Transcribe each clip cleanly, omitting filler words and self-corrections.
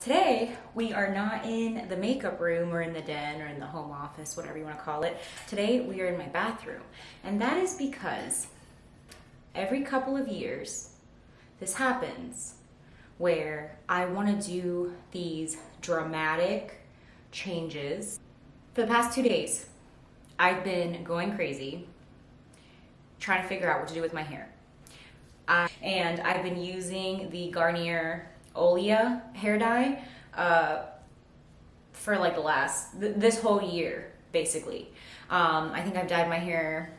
Today, we are not in the makeup room or in the den or in the home office, whatever you want to call it. Today, we are in my bathroom. And that is because every couple of years, this happens where I want to do these dramatic changes. For the past 2 days, I've been going crazy trying to figure out what to do with my hair. And I've been using the Garnier Olia hair dye for like this whole year, basically. I think I've dyed my hair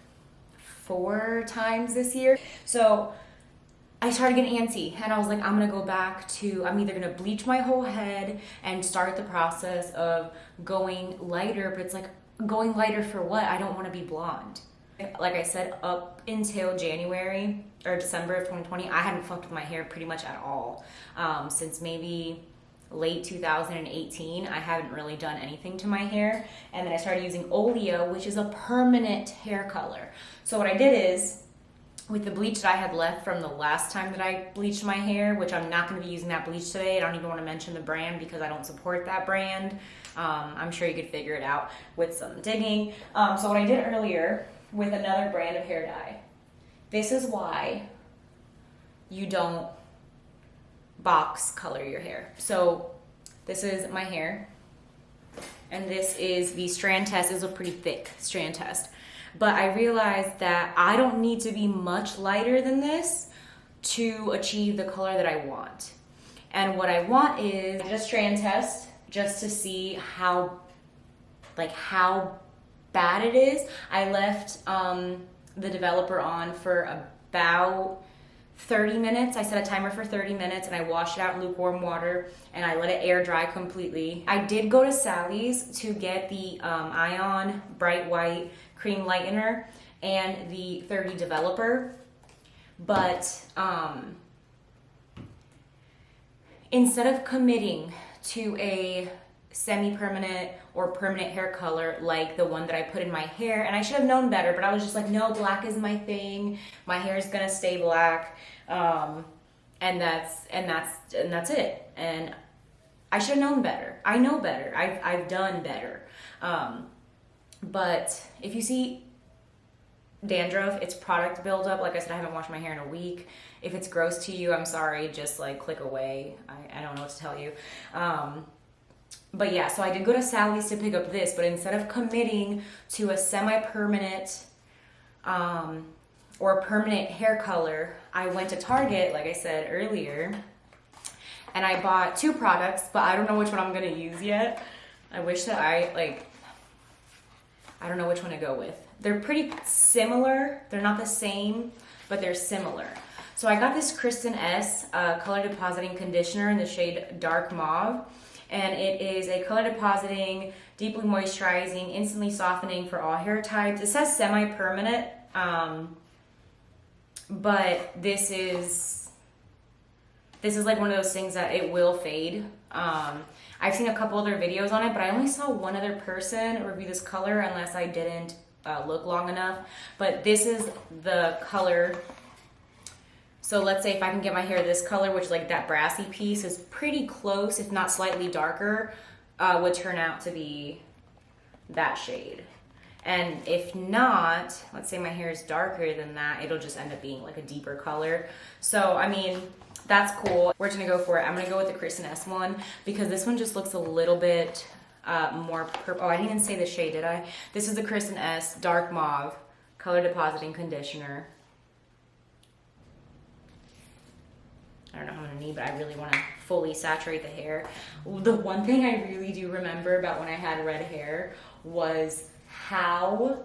4 times this year. So I started getting antsy and I was like, I'm either gonna bleach my whole head and start the process of going lighter, but it's like, going lighter for what? I don't want to be blonde. Like I said, up until January or December of 2020, I hadn't fucked with my hair pretty much at all. Since maybe late 2018, I haven't really done anything to my hair. And then I started using Olia, which is a permanent hair color. So what I did is, with the bleach that I had left from the last time that I bleached my hair, which I'm not going to be using that bleach today. I don't even want to mention the brand because I don't support that brand. I'm sure you could figure it out with some digging. So what I did earlier with another brand of hair dye. This is why you don't box color your hair. So this is my hair, and this is the Strand test. This is a pretty thick Strand test. But I realized that I don't need to be much lighter than this to achieve the color that I want. And what I want is just Strand test just to see how bad it is. I left the developer on for about 30 minutes. I set a timer for 30 minutes and I washed it out in lukewarm water and I let it air dry completely. I did go to Sally's to get the Ion Bright White Cream Lightener and the 30 developer, but instead of committing to a semi-permanent or permanent hair color like the one that I put in my hair, and I should have known better, but I was just like, no, black is my thing. My hair is gonna stay black, and that's it. And I should have known better. I know better. I've done better. But if you see dandruff, it's product buildup. Like I said, I haven't washed my hair in a week. If it's gross to you, I'm sorry. Just like click away. I don't know what to tell you. But yeah, so I did go to Sally's to pick up this, but instead of committing to a semi-permanent or a permanent hair color, I went to Target, like I said earlier, and I bought 2 products, but I don't know which one I'm gonna use yet. I wish that I don't know which one to go with. They're pretty similar. They're not the same, but they're similar. So I got this Kristen S color depositing conditioner in the shade Dark Mauve. And it is a color depositing, deeply moisturizing, instantly softening for all hair types. It says semi-permanent, but this is like one of those things that it will fade. I've seen a couple other videos on it, but I only saw one other person review this color unless I didn't look long enough. But this is the color. So let's say if I can get my hair this color, which like that brassy piece is pretty close, if not slightly darker, would turn out to be that shade. And if not, let's say my hair is darker than that, it'll just end up being like a deeper color. So, I mean, that's cool. We're gonna go for it. I'm gonna go with the Kristen S one because this one just looks a little bit more purple. Oh, I didn't even say the shade, did I? This is the Kristen S Dark Mauve Color Depositing Conditioner. I don't know how I'm gonna need, but I really wanna fully saturate the hair. The one thing I really do remember about when I had red hair was how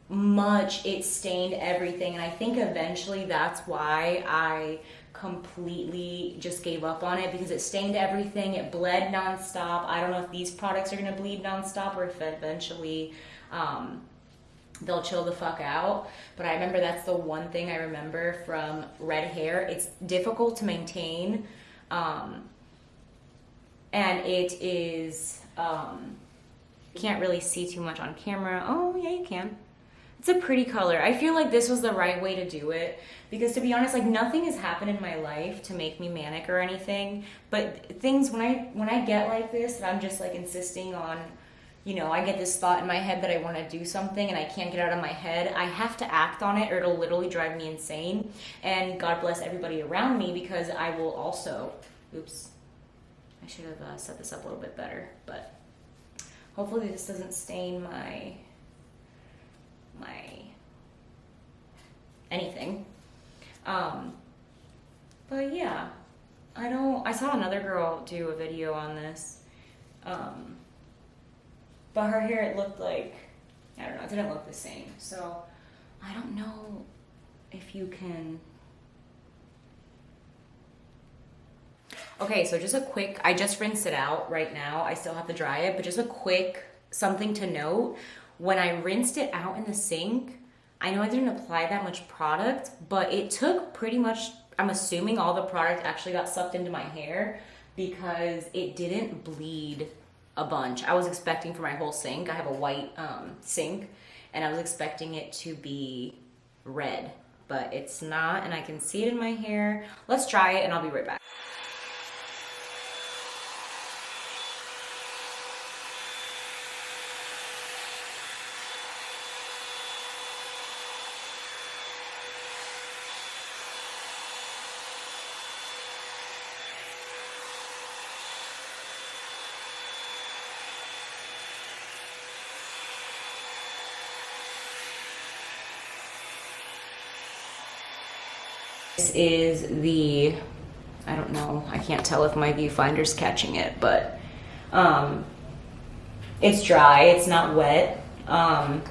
much it stained everything. And I think eventually that's why I completely just gave up on it, because it stained everything. It bled nonstop. I don't know if these products are gonna bleed nonstop or if eventually, they'll chill the fuck out. But I remember that's the one thing I remember from red hair. It's difficult to maintain. And it is, you can't really see too much on camera. Oh yeah, you can. It's a pretty color. I feel like this was the right way to do it because, to be honest, like nothing has happened in my life to make me manic or anything. But things when I get like this, and I'm just like insisting on, you know, I get this thought in my head that I want to do something and I can't get it out of my head. I have to act on it or it'll literally drive me insane. And God bless everybody around me because I will also. Oops, I should have set this up a little bit better, but hopefully this doesn't stain my anything. But yeah, I saw another girl do a video on this. But her hair, it looked like, I don't know, it didn't look the same. So I don't know if you can. Okay, so just a quick, I just rinsed it out right now. I still have to dry it, but just a quick something to note. When I rinsed it out in the sink, I know I didn't apply that much product, but it took pretty much, I'm assuming all the product actually got sucked into my hair because it didn't bleed a bunch. I was expecting for my whole sink, I have a white sink, and I was expecting it to be red, but it's not, and I can see it in my hair. Let's try it and I'll be right back. This is the, I don't know, I can't tell if my viewfinder's catching it, but it's dry, it's not wet. I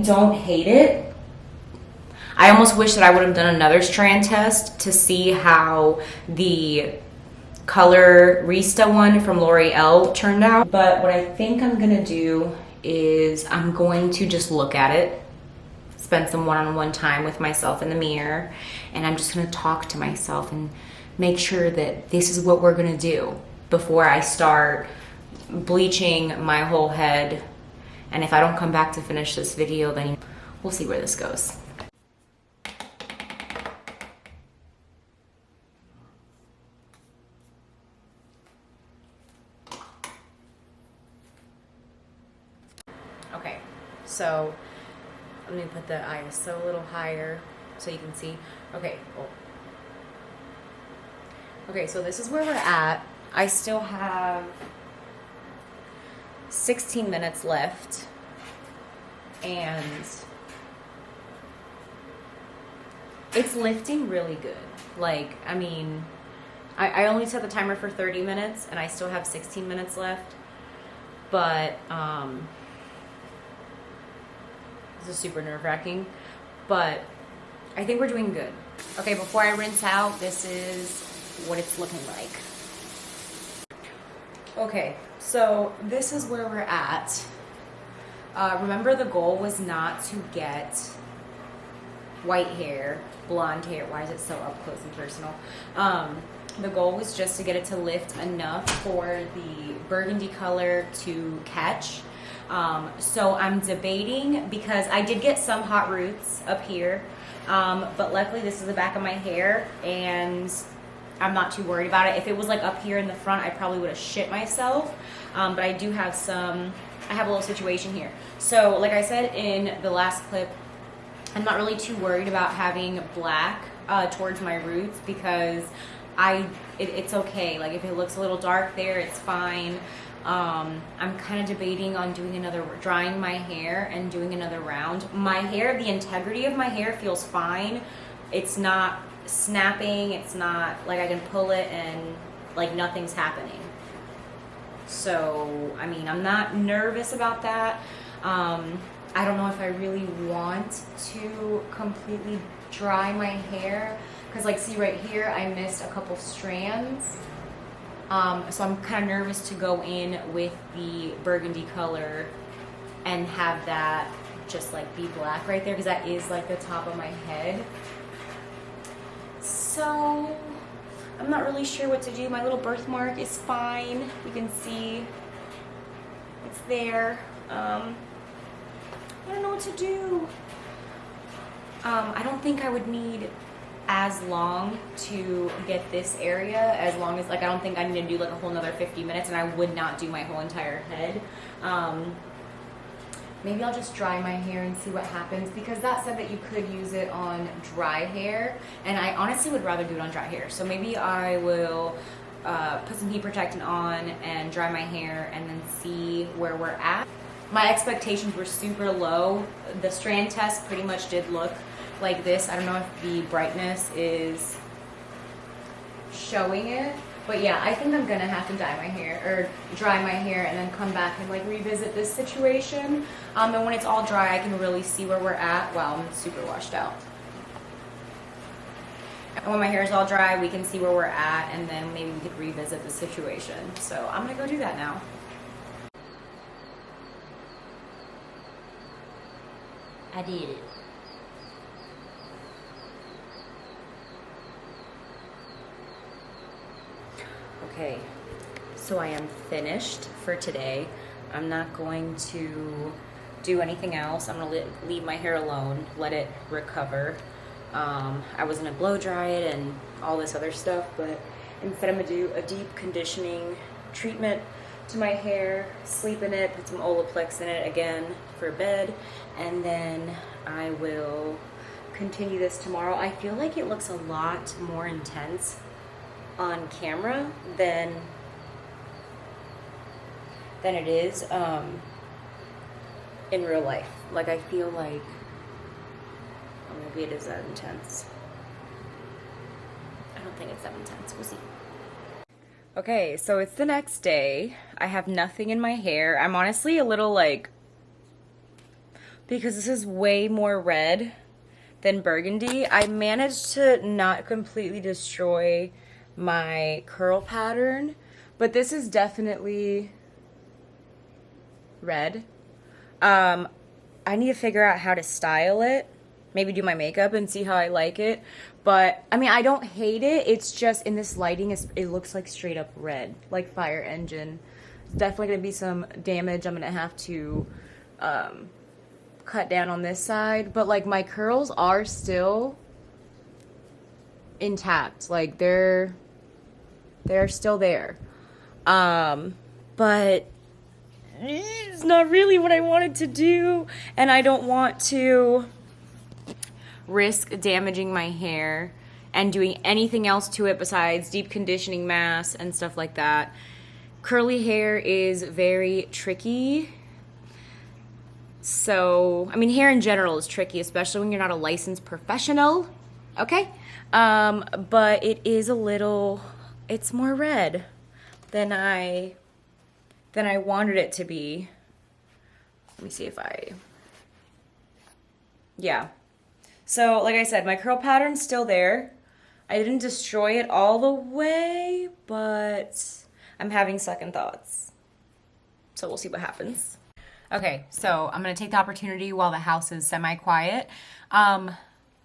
don't hate it. I almost wish that I would have done another strand test to see how the color Rista one from L'Oreal turned out. But what I think I'm gonna do is I'm going to just look at it, spend some one-on-one time with myself in the mirror, and I'm just gonna talk to myself and make sure that this is what we're gonna do before I start bleaching my whole head. And if I don't come back to finish this video, then we'll see where this goes. Okay, so let me put the ISO a little higher so you can see. Okay, cool. Okay, so this is where we're at. I still have 16 minutes left, and it's lifting really good. Like, I mean, I only set the timer for 30 minutes and I still have 16 minutes left, but this is super nerve-wracking, but I think we're doing good. Okay, before I rinse out, this is what it's looking like. Okay, so this is where we're at. Remember, the goal was not to get white hair, blonde hair. Why is it so up close and personal? The goal was just to get it to lift enough for the burgundy color to catch. So I'm debating, because I did get some hot roots up here, but luckily this is the back of my hair and I'm not too worried about it. If it was like up here in the front, I probably would have shit myself. But I do have I have a little situation here. So like I said in the last clip, I'm not really too worried about having black towards my roots, because it's okay. Like if it looks a little dark there, it's fine. I'm kind of debating on drying my hair and doing another round. My hair, the integrity of my hair feels fine. It's not snapping. It's not like I can pull it and like nothing's happening. So, I mean, I'm not nervous about that. I don't know if I really want to completely dry my hair, because like, see right here, I missed a couple strands. So I'm kind of nervous to go in with the burgundy color and have that just like be black right there, because that is like the top of my head. So I'm not really sure what to do. My little birthmark is fine. You can see it's there. I don't know what to do. I don't think I would need as long to get this area, as long as, like, I don't think I need to do like a whole nother 50 minutes, and I would not do my whole entire head. Maybe I'll just dry my hair and see what happens, because that said that you could use it on dry hair, and I honestly would rather do it on dry hair. So maybe I will put some heat protectant on and dry my hair and then see where we're at. My expectations were super low. The Strand test pretty much did look like this. I don't know if the brightness is showing it, but yeah, I think I'm gonna have to dye my hair, or dry my hair, and then come back and like revisit this situation. And when it's all dry, I can really see where we're at. Wow, I'm super washed out. And when my hair is all dry, we can see where we're at, and then maybe we could revisit the situation. So I'm gonna go do that now. I did it. Okay, so I am finished for today. I'm not going to do anything else. I'm gonna leave my hair alone, let it recover. I was gonna blow dry it and all this other stuff, but instead I'm gonna do a deep conditioning treatment to my hair, sleep in it, put some Olaplex in it again for bed, and then I will continue this tomorrow. I feel like it looks a lot more intense on camera than it is in real life. Like, I feel like, or maybe it is that intense. I don't think it's that intense. We'll see. Okay, so it's the next day. I have nothing in my hair. I'm honestly a little like, because this is way more red than burgundy, I managed to not completely destroy my curl pattern, but this is definitely red. I need to figure out how to style it, maybe do my makeup and see how I like it. But I mean, I don't hate it. It's just in this lighting, it looks like straight up red, like fire engine. It's definitely gonna be some damage. I'm gonna have to cut down on this side, but like my curls are still intact. Like they're still there. But it's not really what I wanted to do, and I don't want to risk damaging my hair and doing anything else to it besides deep conditioning masks and stuff like that. Curly hair is very tricky. So, I mean, hair in general is tricky, especially when you're not a licensed professional, okay? But it is a little, it's more red than I wanted it to be. Let me see if yeah. So, like I said, my curl pattern's still there. I didn't destroy it all the way, but I'm having second thoughts. So we'll see what happens. Okay, so I'm gonna take the opportunity while the house is semi-quiet.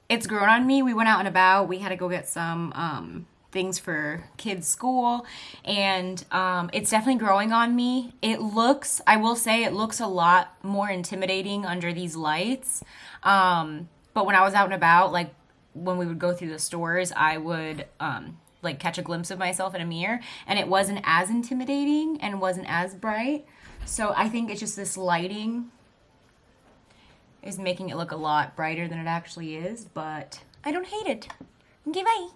It's grown on me. We went out and about. We had to go get some things for kids' school, and it's definitely growing on me. It looks, I will say, it looks a lot more intimidating under these lights. But when I was out and about, like when we would go through the stores, I would like catch a glimpse of myself in a mirror, and it wasn't as intimidating and wasn't as bright. So I think it's just this lighting is making it look a lot brighter than it actually is, but I don't hate it. Okay, bye.